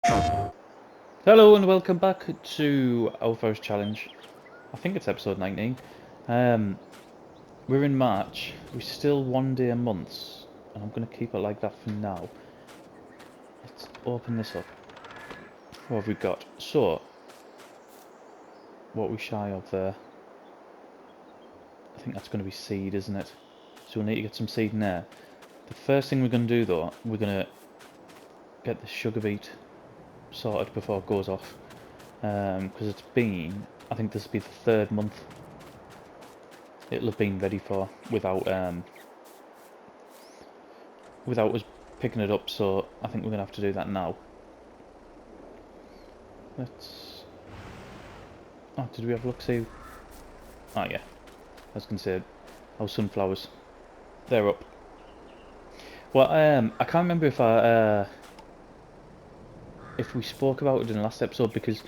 Hello and welcome back to our first challenge. I think it's episode 19. We're in March. We're still 1 day a month, and I'm going to keep it like that for now. Let's open this up. What have we got? So, what are we shy of there? I think that's going to be seed, isn't it? So we'll need to get some seed in there. The first thing we're going to do though, we're going to get the sugar beet sorted before it goes off. Because it's been, I think this will be the third month it'll have been ready for without us picking it up, so I think we're gonna have to do that now. Let's... Oh, did we have a look, see? Oh yeah, I was gonna say, our sunflowers, they're up. Well, I can't remember if we spoke about it in the last episode, because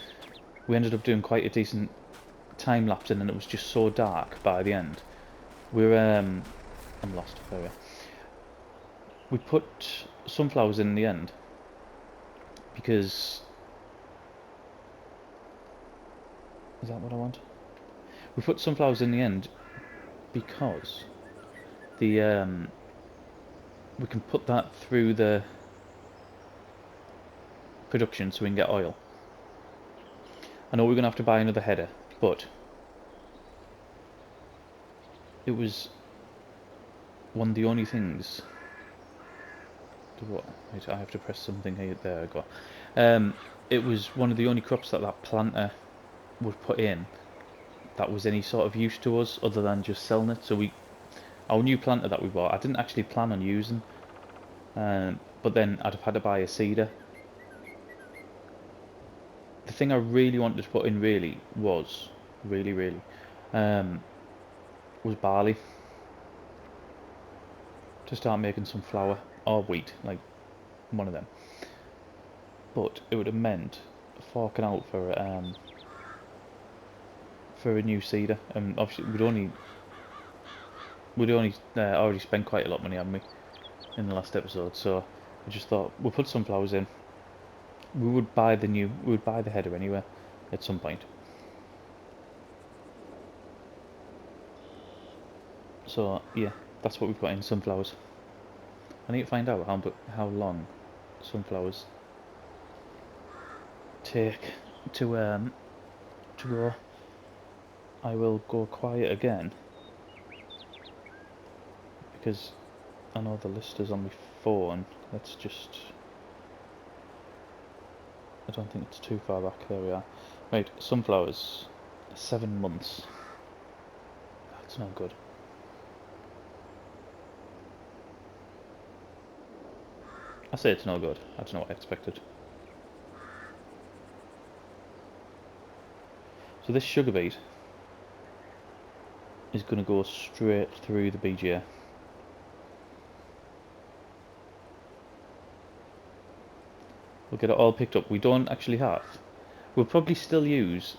we ended up doing quite a decent time lapse and then it was just so dark by the end. We're I'm lost. There we are. We put sunflowers in the end because... Is that what I want? We put sunflowers in the end because the we can put that through the production so we can get oil. I know we're going to have to buy another header, but it was one of the only things... What? Wait, I have to press something here. There I go. It was one of the only crops that planter would put in that was any sort of use to us other than just selling it. So our new planter that we bought, I didn't actually plan on using, but then I'd have had to buy a seeder. The thing I really wanted to put in was barley to start making some flour, or wheat, like one of them. But it would have meant forking out for a new seeder, and obviously we'd only already spent quite a lot of money, haven't we, in the last episode? So I just thought we'll put sunflowers in. We would buy the header anyway at some point. So yeah, that's what we've got in sunflowers. I need to find out how long sunflowers take to grow. I will go quiet again because I know the list is on my phone. Let's just... I don't think it's too far back. There we are. Right, sunflowers, 7 months. That's not good. I say it's no good. I don't know what I expected. So this sugar beet is going to go straight through the BGA. We'll get it all picked up. We don't actually have... We'll probably still use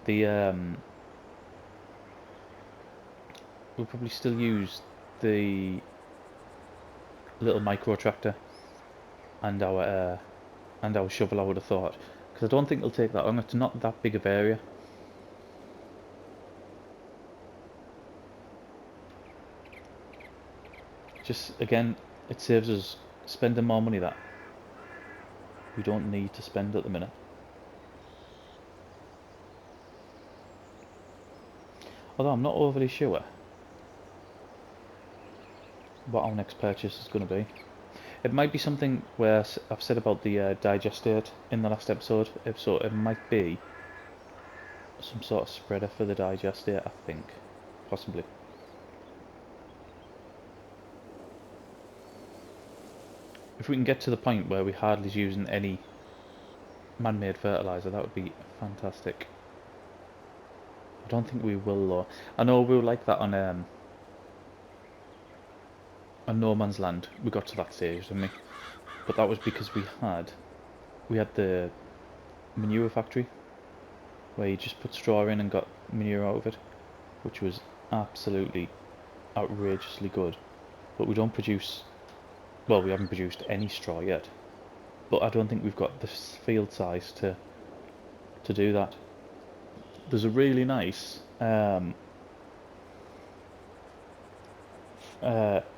the... We'll probably still use the little micro tractor and our shovel, I would have thought, because I don't think it'll take that long. It's not that big of area. Just again, it saves us spending more money that we don't need to spend at the minute. Although I'm not overly sure what our next purchase is going to be. It might be something where I've said about the digestate in the last episode, so it might be some sort of spreader for the digestate, I think, possibly. If we can get to the point where we hardly using any man-made fertilizer, that would be fantastic. I don't think we will though. I know we were like that on No Man's Land. We got to that stage, didn't we? But that was because we had the manure factory where you just put straw in and got manure out of it, which was absolutely outrageously good. But we don't produce... Well, we haven't produced any straw yet. but I don't think we've got the field size to do that. There's a really nice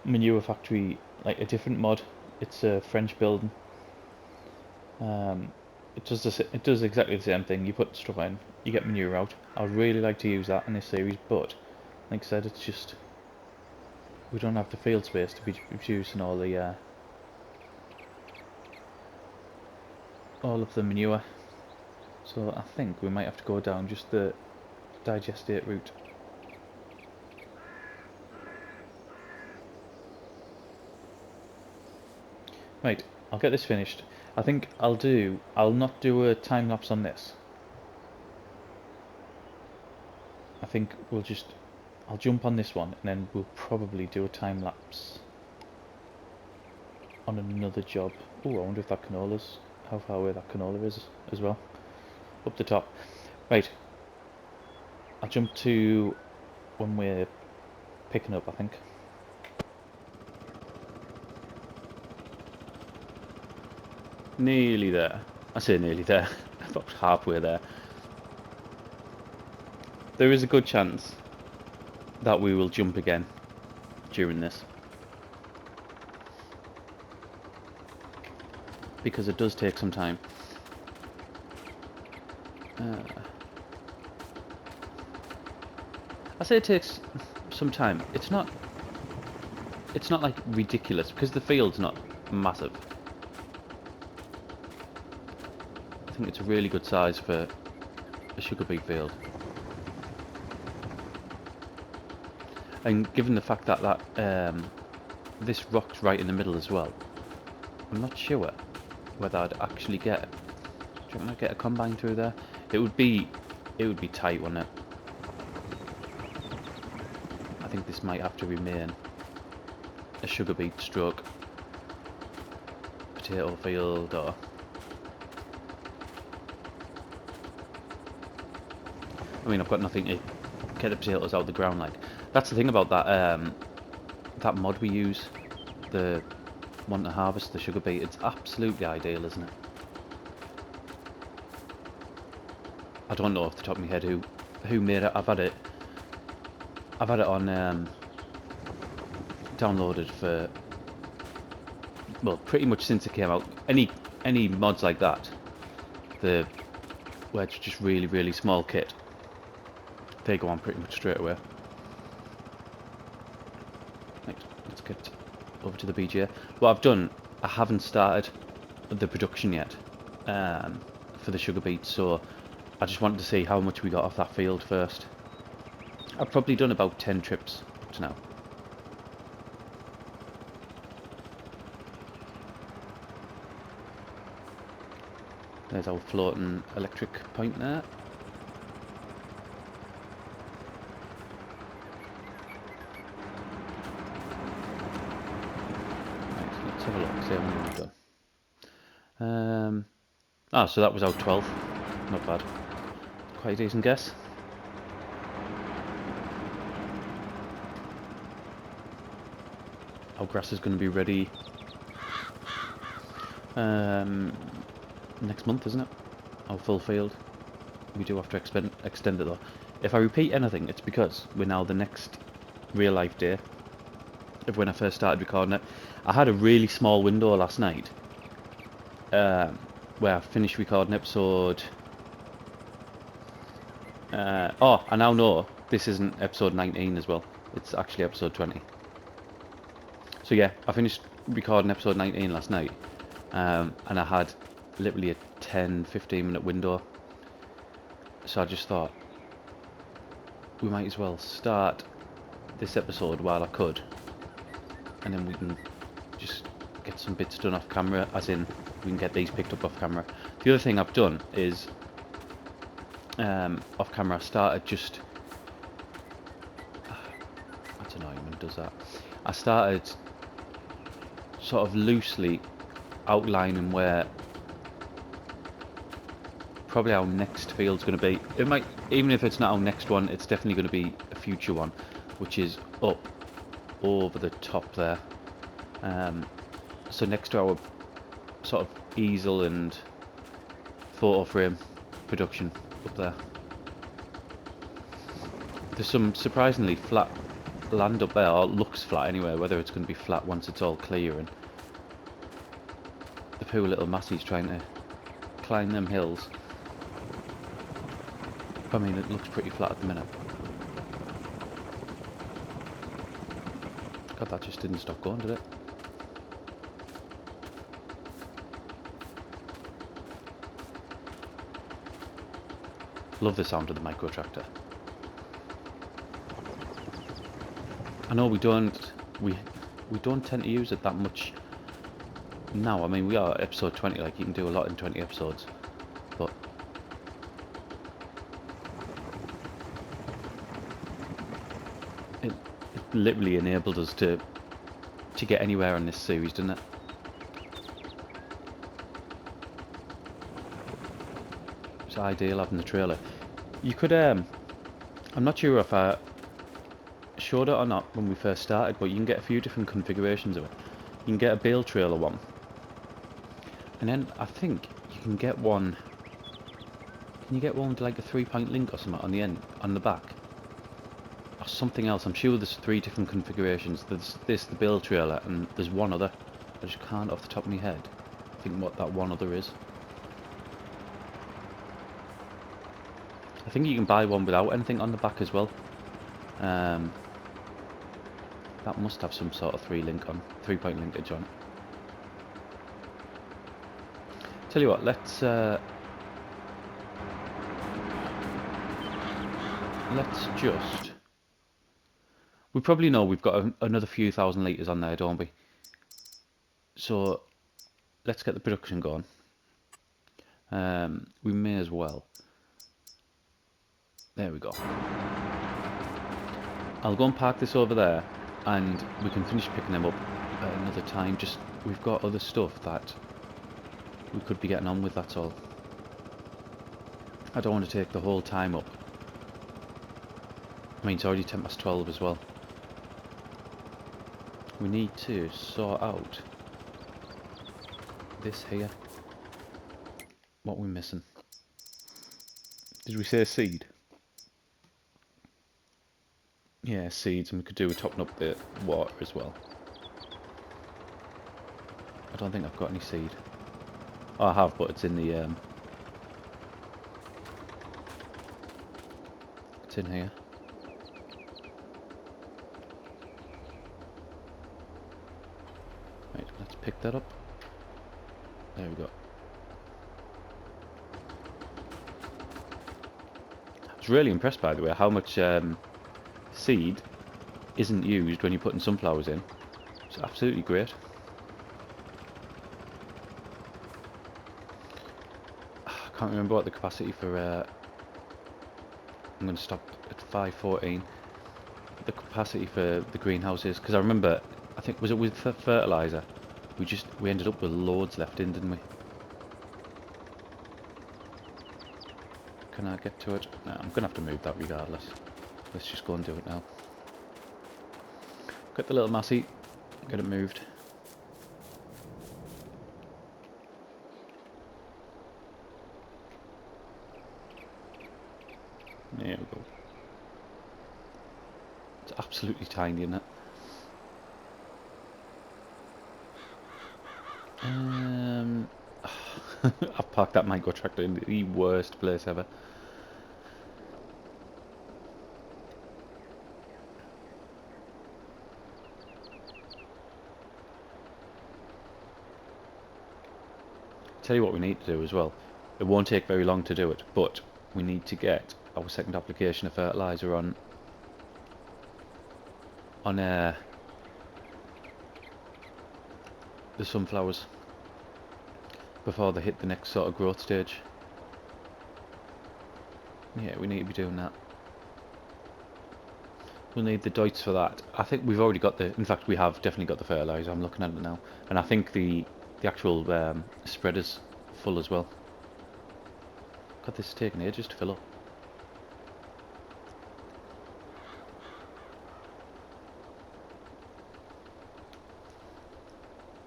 manure factory, like a different mod. It's a French building. It does exactly the same thing. You put stuff in, you get manure out. I'd really like to use that in this series, but like I said, it's just we don't have the field space to be producing all of the manure. So I think we might have to go down just the digestate route. Right, I'll get this finished. I think I'll not do a time lapse on this. I think I'll jump on this one and then we'll probably do a time lapse on another job. Oh, I wonder if that canola's, how far away that canola is as well. Up the top. Right, I'll jump to when we're picking up, I think. Nearly there. I say nearly there. About halfway there. There is a good chance that we will jump again during this, because it does take some time. I say it takes some time. It's not like ridiculous, because the field's not massive. I think it's a really good size for a sugar beet field. And given the fact that this rock's right in the middle as well, I'm not sure whether I'd actually get. Do you reckon I'd get a combine through there? It would be tight, wouldn't it? I think this might have to remain a sugar beet stroke potato field, or I mean, I've got nothing to get the potatoes out of the ground like. That's the thing about that mod we use, the one to harvest the sugar beet. It's absolutely ideal, isn't it? I don't know off the top of my head who made it. I've had it on downloaded for, well, pretty much since it came out. Any mods like that, where it's just really small kit, they go on pretty much straight away. Right, let's get over to the BGA. What I've done, I haven't started the production yet for the sugar beets, so I just wanted to see how much we got off that field first. I've probably done about 10 trips up to now. There's our floating electric point there. Let's have a look, see how many we've done. So that was out 12. Not bad. Quite a decent guess. Our grass is going to be ready next month, isn't it? Our full field. We do have to extend it though. If I repeat anything, it's because we're now the next real life day of when I first started recording it. I had a really small window last night where I finished recording episode. I now know this isn't episode 19 as well. It's actually episode 20. So yeah, I finished recording episode 19 last night, and I had literally a 10-15 minute window. So I just thought we might as well start this episode while I could, and then we can just get some bits done off camera, as in we can get these picked up off camera. The other thing I've done is off camera I started just that's annoying when it does that. I started sort of loosely outlining where probably our next field's going to be. It might, even if it's not our next one, it's definitely going to be a future one, which is up over the top there. So next to our sort of easel and photo frame production up there. There's some surprisingly flat land up there, or looks flat anyway, whether it's going to be flat once it's all clear. And the poor little Massey's trying to climb them hills. I mean, it looks pretty flat at the minute. God, that just didn't stop going, did it? Love the sound of the micro tractor. I know we don't tend to use it that much now. I mean, we are episode 20, like you can do a lot in 20 episodes, but it literally enabled us to get anywhere in this series, didn't it? It's ideal having the trailer. You could I'm not sure if I showed it or not when we first started, but you can get a few different configurations of it. You can get a bale trailer one, and then I think you can get one. Can you get one with like a 3-point link or something on the end, on the back, or something else? I'm sure there's 3 different configurations. There's this, the bale trailer, and there's one other. I just can't off the top of my head think what that one other is. I think you can buy one without anything on the back as well. That must have some sort of 3-point linkage on it. Tell you what, let's just. We probably know we've got another few thousand litres on there, don't we? So let's get the production going. We may as well. There we go. I'll go and park this over there, and we can finish picking them up at another time. Just, we've got other stuff that we could be getting on with, that's all. I don't want to take the whole time up. I mean, it's already 12 as well. We need to sort out this here. What we're missing. Did we say seed? Yeah, seeds, and we could do with topping up the water as well. I don't think I've got any seed. Oh, I have, but it's in the it's in here. Right, let's pick that up. There we go. I was really impressed, by the way, how much seed isn't used when you're putting sunflowers in. It's absolutely great. I can't remember what the capacity for I'm going to stop at 514. The capacity for the greenhouse is, because I remember, I think, was it with fertilizer? We ended up with loads left in, didn't we? Can I get to it? No, I'm gonna have to move that regardless. Let's just go and do it now. Get the little Massey, get it moved. There we go. It's absolutely tiny, isn't it? I've parked that micro tractor in the worst place ever. Tell you what we need to do as well. It won't take very long to do it, but we need to get our second application of fertilizer on the sunflowers before they hit the next sort of growth stage. Yeah, we need to be doing that. We'll need the doits for that. I think we've already got in fact we have definitely got the fertilizer. I'm looking at it now, and I think the actual spreader's full as well. God, this is taking ages to fill up.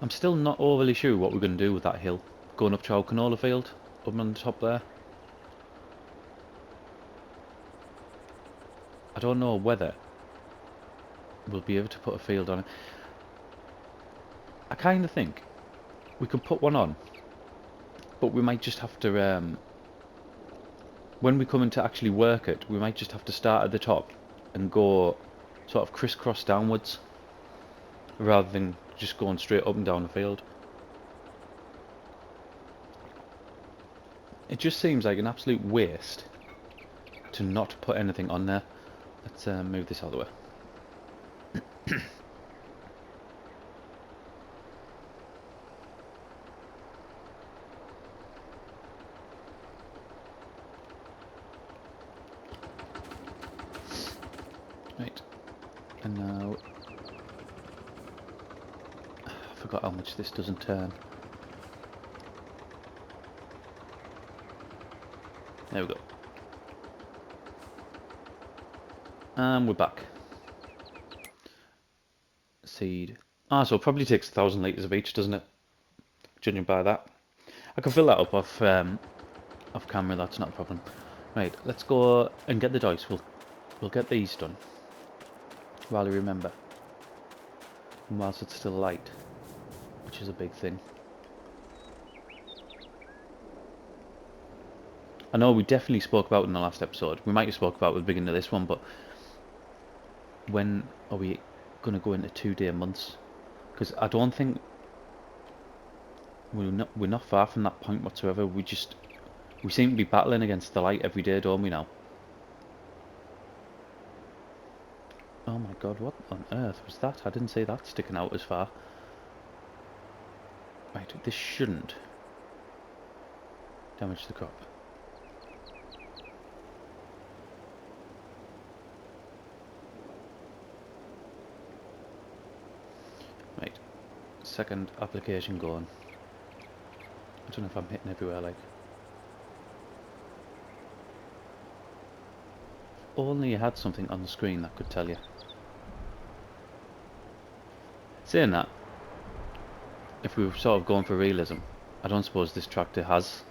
I'm still not overly sure what we're going to do with that hill. going up to our canola field, up on the top there. I don't know whether we'll be able to put a field on it. I kind of think we could put one on, but we might just have to, when we come in to actually work it, we might just have to start at the top and go sort of crisscross downwards, rather than just going straight up and down the field. It just seems like an absolute waste to not put anything on there. Let's move this out of the way. Right, and now I forgot how much this doesn't turn. There we go. And we're back. Seed. Ah, so it probably takes 1,000 litres of each, doesn't it? Judging by that. I can fill that up off camera, that's not a problem. Right, let's go and get the dice. We'll get these done while I remember. And whilst it's still light, which is a big thing. I know we definitely spoke about it in the last episode. We might have spoke about it at the beginning of this one, but when are we going to go into 2-day months? Because I don't think we're not far from that point whatsoever. We seem to be battling against the light every day, don't we now? Oh my god, what on earth was that? I didn't see that sticking out as far. Right, this shouldn't damage the crop. Right, second application going. I don't know if I'm hitting everywhere, like. If only you had something on the screen that could tell you. Saying that, if we were sort of going for realism, I don't suppose this tractor has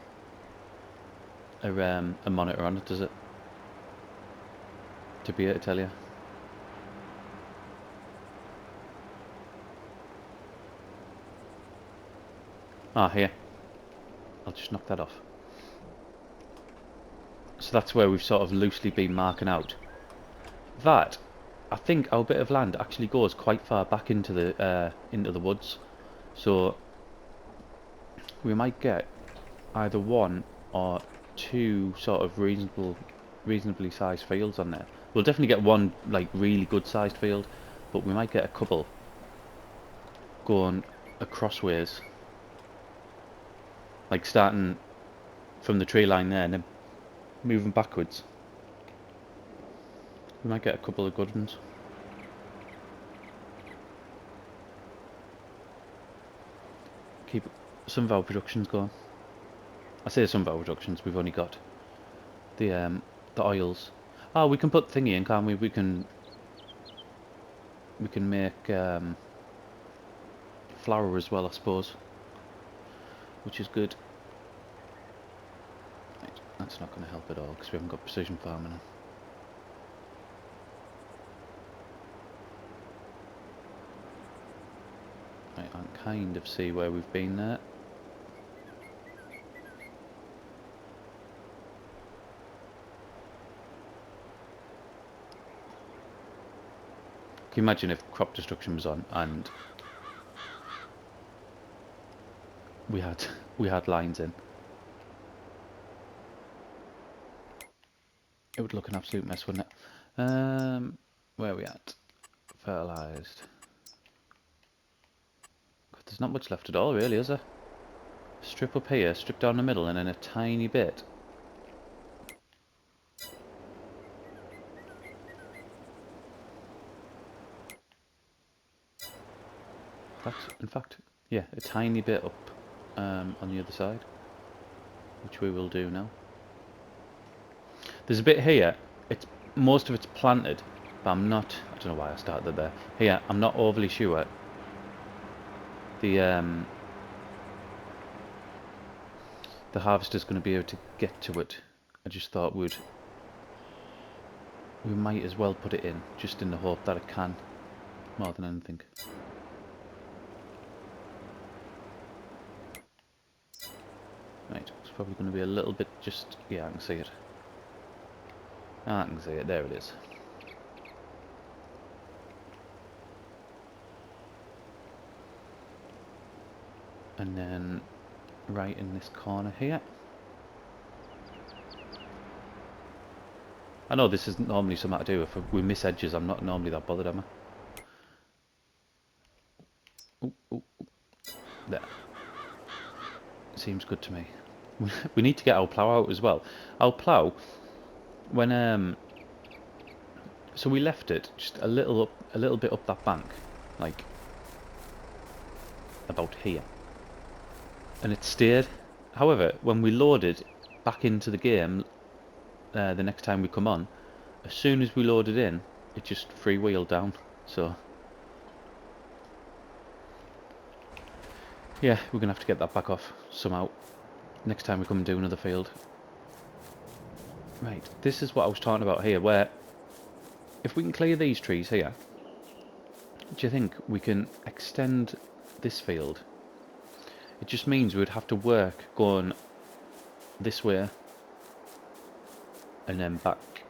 a monitor on it, does it? To be able to tell you. Ah, here. I'll just knock that off. So that's where we've sort of loosely been marking out. That, I think our bit of land actually goes quite far back into the woods. So we might get either one or two sort of reasonably sized fields on there. We'll definitely get one like really good sized field, but we might get a couple going across ways, like starting from the tree line there and then moving backwards. We might get a couple of good ones. Keep some of our productions going. I say some of our productions, we've only got the oils. Oh, we can put thingy in, can't we? We can make flour as well, I suppose, which is good. Right, that's not going to help at all because we haven't got precision farming in. Right, I can kind of see where we've been there. Can you imagine if crop destruction was on and we had lines in? It would look an absolute mess, wouldn't it? Where are we at? Fertilised. There's not much left at all, really, is there? Strip up here, strip down the middle, and then a tiny bit. That's, in fact, yeah, a tiny bit up on the other side, which we will do now. There's a bit here. Most of it's planted, but I'm not. I don't know why I started there. Here, I'm not overly sure. The the harvester's going to be able to get to it, I just thought we might as well put it in, just in the hope that it can, more than anything. Right, it's probably going to be a little bit just... yeah, I can see it. Ah, I can see it, there it is. And then right in this corner here. I know this isn't normally something I do. If we miss edges, I'm not normally that bothered, am I? Ooh, ooh, ooh. There. Seems good to me. We need to get our plough out as well. Our plough, when so we left it just a little bit up that bank, like about here, and it stayed. However, when we loaded back into the game, the next time we come on, as soon as we loaded in, it just freewheeled down. So yeah, we're gonna have to get that back off somehow next time we come and do another field. Right, this is what I was talking about here, where if we can clear these trees here, do you think we can extend this field? It just means we'd have to work going this way and then back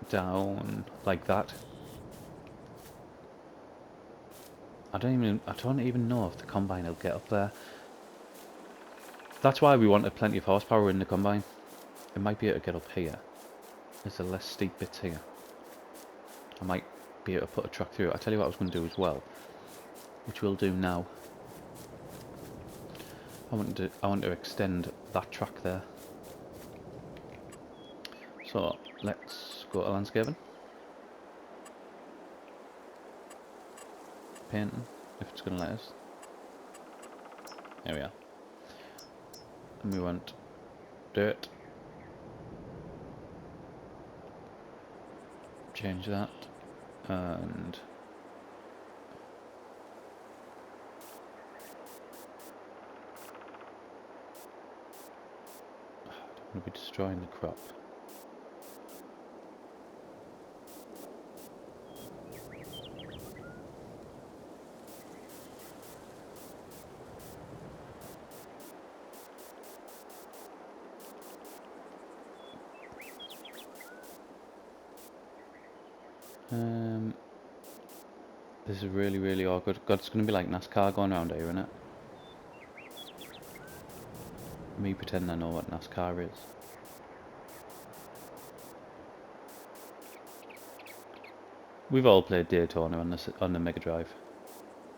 down like that. I don't even know if the combine will get up there. That's why we wanted plenty of horsepower in the combine. It might be able to get up here. There's a less steep bits here. I might be able to put a truck through it. I'll tell you what I was going to do as well, which we'll do now. I want to extend that track there. So let's go to landscaping. Painting, if it's going to let us. There we are. And we want dirt. Change that. And I don't want to be destroying the crop. This is really awkward. God, it's going to be like NASCAR going around here, isn't it? Me pretending I know what NASCAR is. We've all played Daytona on the Mega Drive.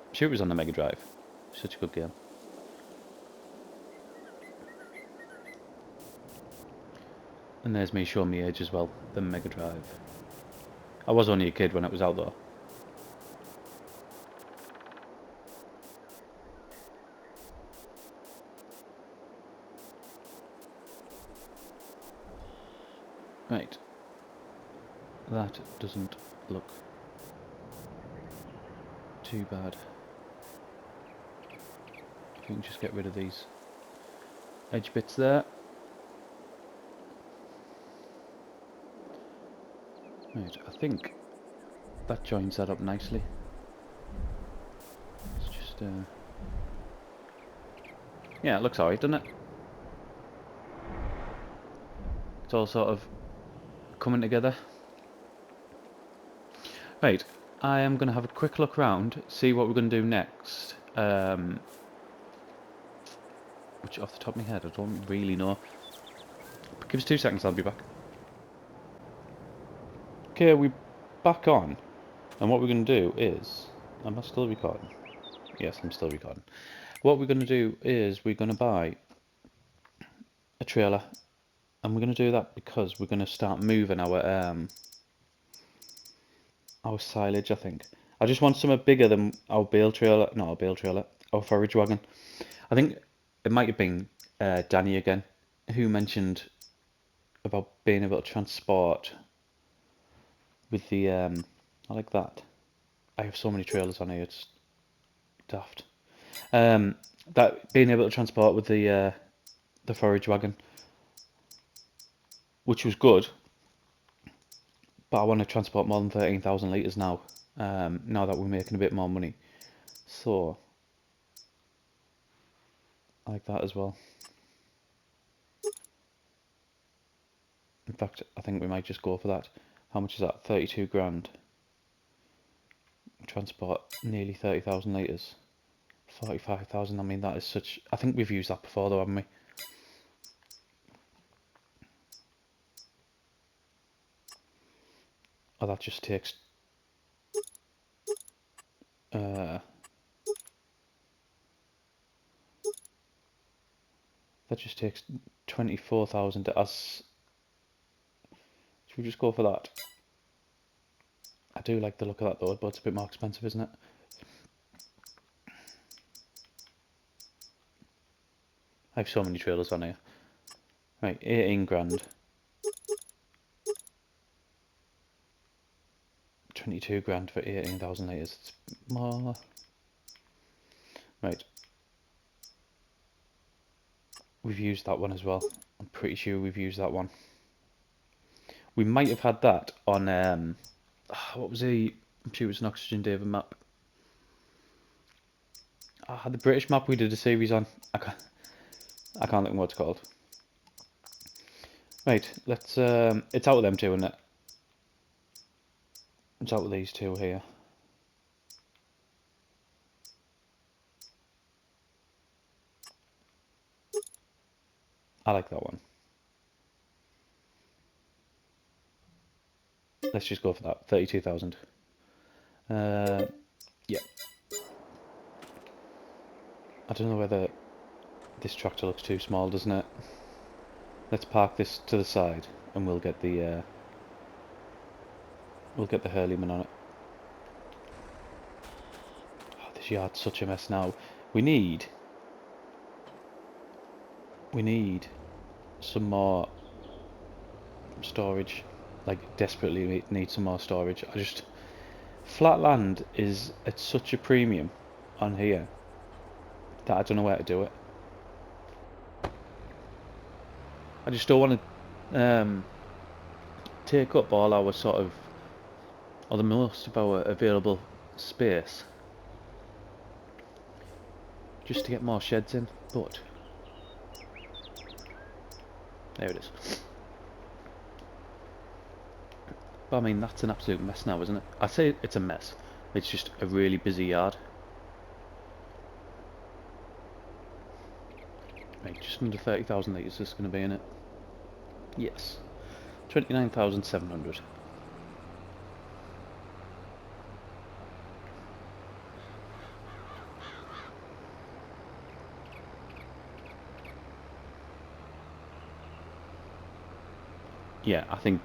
I'm sure it was on the Mega Drive. Such a good game. And there's me showing my age as well, the Mega Drive. I was only a kid when it was out though. Right. That doesn't look too bad. If we can just get rid of these edge bits there. Right, I think that joins that up nicely. It's just, yeah, it looks alright, doesn't it? It's all sort of coming together. Right, I am going to have a quick look around, see what we're going to do next. Which, off the top of my head, I don't really know. But give us 2 seconds, I'll be back. Okay, we're back on. And what we're going to do is... Am I still recording? Yes, I'm still recording. What we're going to do is we're going to buy a trailer. And we're going to do that because we're going to start moving our silage, I think. I just want something bigger than our bale trailer. Not our bale trailer. Our forage wagon. I think it might have been Danny again who mentioned about being able to transport with the I like that. I have so many trailers on here, it's daft. That being able to transport with the the forage wagon, which was good, but I want to transport more than 13,000 litres now, now that we're making a bit more money. So, I like that as well. In fact, I think we might just go for that. How much is that? 32 grand. Transport nearly 30,000 litres. 45,000, I mean that is such... I think we've used that before though, haven't we? Oh, that just takes... that just takes 24,000 as... Should we just go for that? I do like the look of that though, but it's a bit more expensive, isn't it? I have so many trailers on here. Right, 18 grand. 22 grand for 18,000 litres. It's more... Right. We've used that one as well. I'm pretty sure we've used that one. We might have had that on... what was the... I'm sure it was an Oxygen David map. The British map we did a series on. I can't think what it's called. Right, let's... it's out of them two, isn't it? It's out of these two here. I like that one. Let's just go for that. 32,000. Yeah. I don't know whether this tractor looks too small, doesn't it? Let's park this to the side and we'll get the Hurleyman on it. Oh, this yard's such a mess now. We need some more storage. Like, desperately need some more storage. Flat land is at such a premium on here that I don't know where to do it. I just don't want to take up all our sort of, or the most of our available space just to get more sheds in, but there it is. But I mean, that's an absolute mess now, isn't it? I say it's a mess. It's just a really busy yard. Right, just under 30,000 litres is going to be in it. Yes. 29,700. Yeah, I think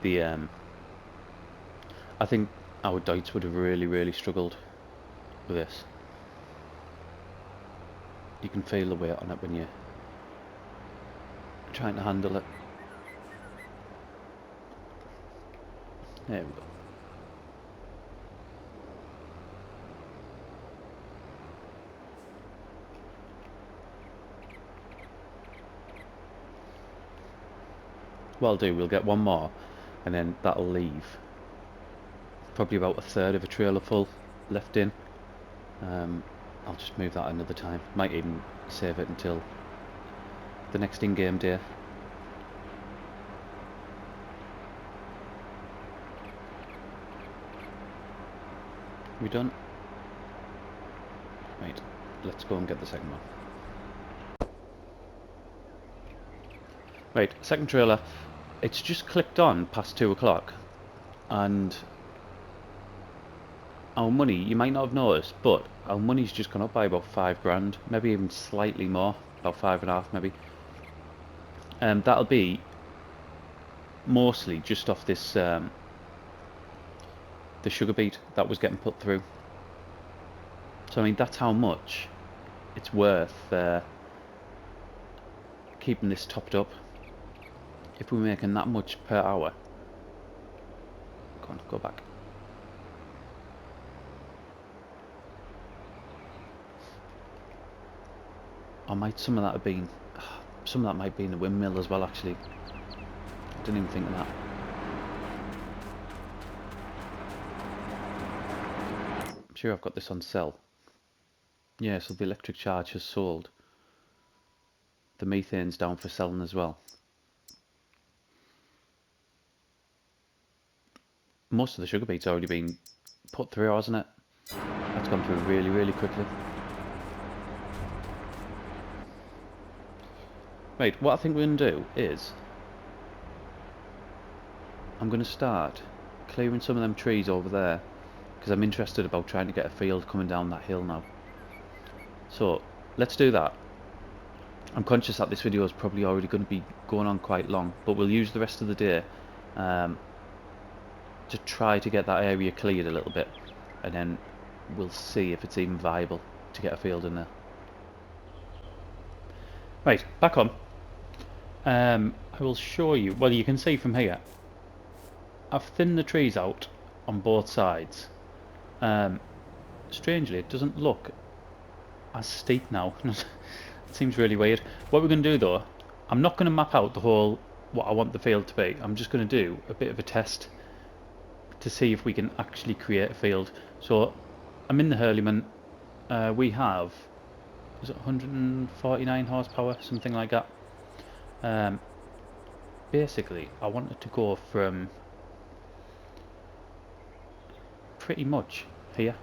I think our Deutz would have really struggled with this. You can feel the weight on it when you're trying to handle it. There we go. What I'll do, we'll get one more and then that'll leave probably about a third of a trailer full left in. I'll just move that another time. Might even save it until the next in-game day. We done? Right, let's go and get the second one. Right, second trailer. It's just clicked on past 2 o'clock and our money, you might not have noticed, but our money's just gone up by about 5 grand, maybe even slightly more, about 5.5 maybe. That'll be mostly just off this the sugar beet that was getting put through. So I mean, that's how much it's worth keeping this topped up. If we're making that much per hour. Go on, go back. Or might some of that have been... Some of that might be in the windmill as well, actually. Didn't even think of that. I'm sure I've got this on sell. Yeah, so the electric charge has sold. The methane's down for selling as well. Most of the sugar beet's already been put through, hasn't it? That's gone through really, really quickly. Right, what I think we're going to do is I'm going to start clearing some of them trees over there, because I'm interested about trying to get a field coming down that hill now. So let's do that. I'm conscious that this video is probably already going to be going on quite long, but we'll use the rest of the day to try to get that area cleared a little bit, and then we'll see if it's even viable to get a field in there. Right, back on. I will show you, well, you can see from here I've thinned the trees out on both sides. Strangely, it doesn't look as steep now. It seems really weird. What we're going to do though, I'm not going to map out the whole what I want the field to be. I'm just going to do a bit of a test to see if we can actually create a field. So I'm in the Hurleyman. We have, is it 149 horsepower, something like that. Basically, I wanted to go from pretty much here.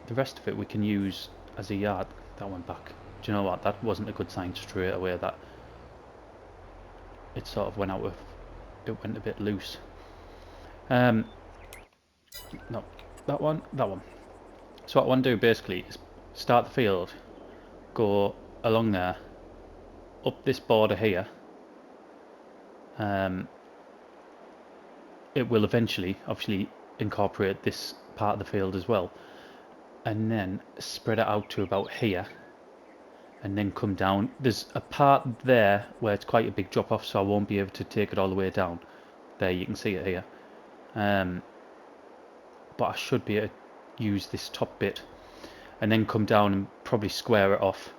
The rest of it we can use as a yard. That went back. Do you know what? That wasn't a good sign straight away. That it sort of went out of. It went a bit loose. No, that one. So what I want to do basically is start the field, go along there, up this border here. It will eventually, obviously, incorporate this part of the field as well, and then spread it out to about here, and then come down. There's a part there where it's quite a big drop off, so I won't be able to take it all the way down. There, you can see it here. But I should be able to use this top bit and then come down and probably square it off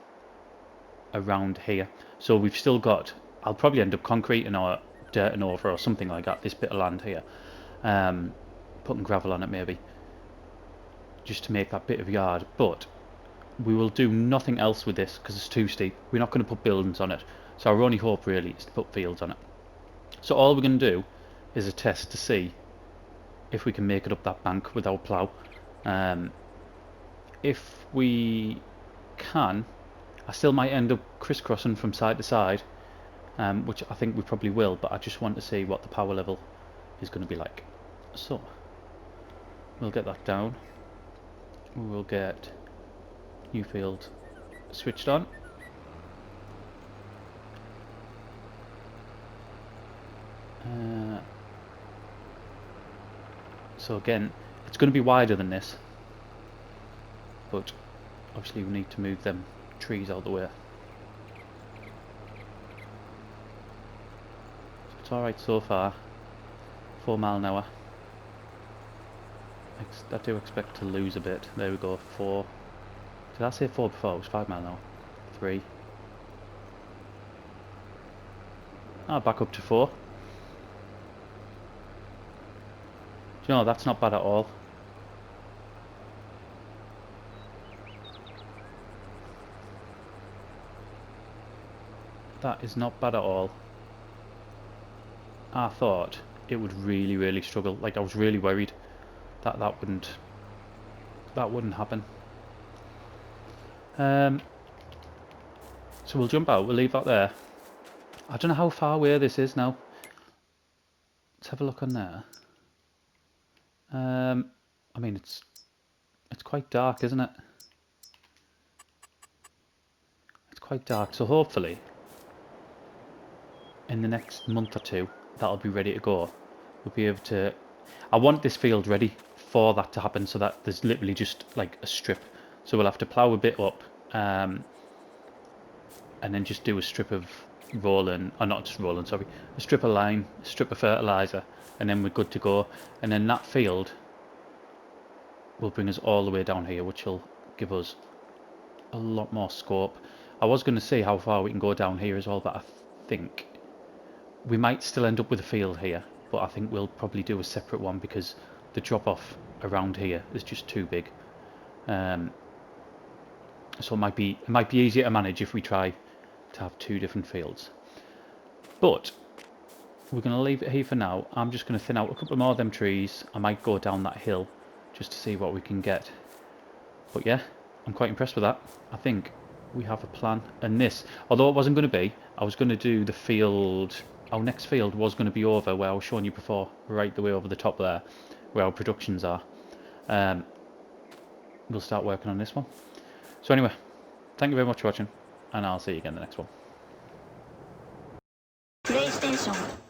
around here. So we've still got, I'll probably end up concreting or dirting over or something like that, this bit of land here. Putting gravel on it maybe, just to make that bit of yard. But we will do nothing else with this because it's too steep. We're not going to put buildings on it. So our only hope really is to put fields on it. So all we're going to do is a test to see if we can make it up that bank without plough. If we can, I still might end up crisscrossing from side to side, which I think we probably will, but I just want to see what the power level is going to be like. So we'll get that down. We will get new field switched on. So again, it's going to be wider than this, but obviously we need to move them trees out of the way. So it's alright so far. 4 mile an hour. I do expect to lose a bit. There we go, 4. Did I say 4 before? It was 5 mile an hour. 3. Back up to 4. Do you know, that's not bad at all. That is not bad at all. I thought it would really, really struggle. Like, I was really worried that that wouldn't happen. So we'll jump out. We'll leave that there. I don't know how far away this is now. Let's have a look on there. I mean, it's quite dark, isn't it? It's quite dark. So hopefully, in the next month or two, that'll be ready to go. We'll be able to. I want this field ready for that to happen, so that there's literally just like a strip. So we'll have to plough a bit up, and then just do a strip of rolling, or not just rolling, sorry, a strip of lime, a strip of fertiliser, and then we're good to go. And then that field will bring us all the way down here, which will give us a lot more scope. I was going to see how far we can go down here as well, but I think we might still end up with a field here, but I think we'll probably do a separate one because the drop off around here is just too big. So it might be easier to manage if we try to have 2 different fields. But we're going to leave it here for now. I'm just going to thin out a couple more of them trees. I might go down that hill just to see what we can get. But yeah, I'm quite impressed with that. I think we have a plan. And this, although it wasn't going to be, I was going to do the field. Our next field was going to be over where I was showing you before, right the way over the top there, where our productions are. We'll start working on this one. So anyway, thank you very much for watching, and I'll see you again in the next one. PlayStation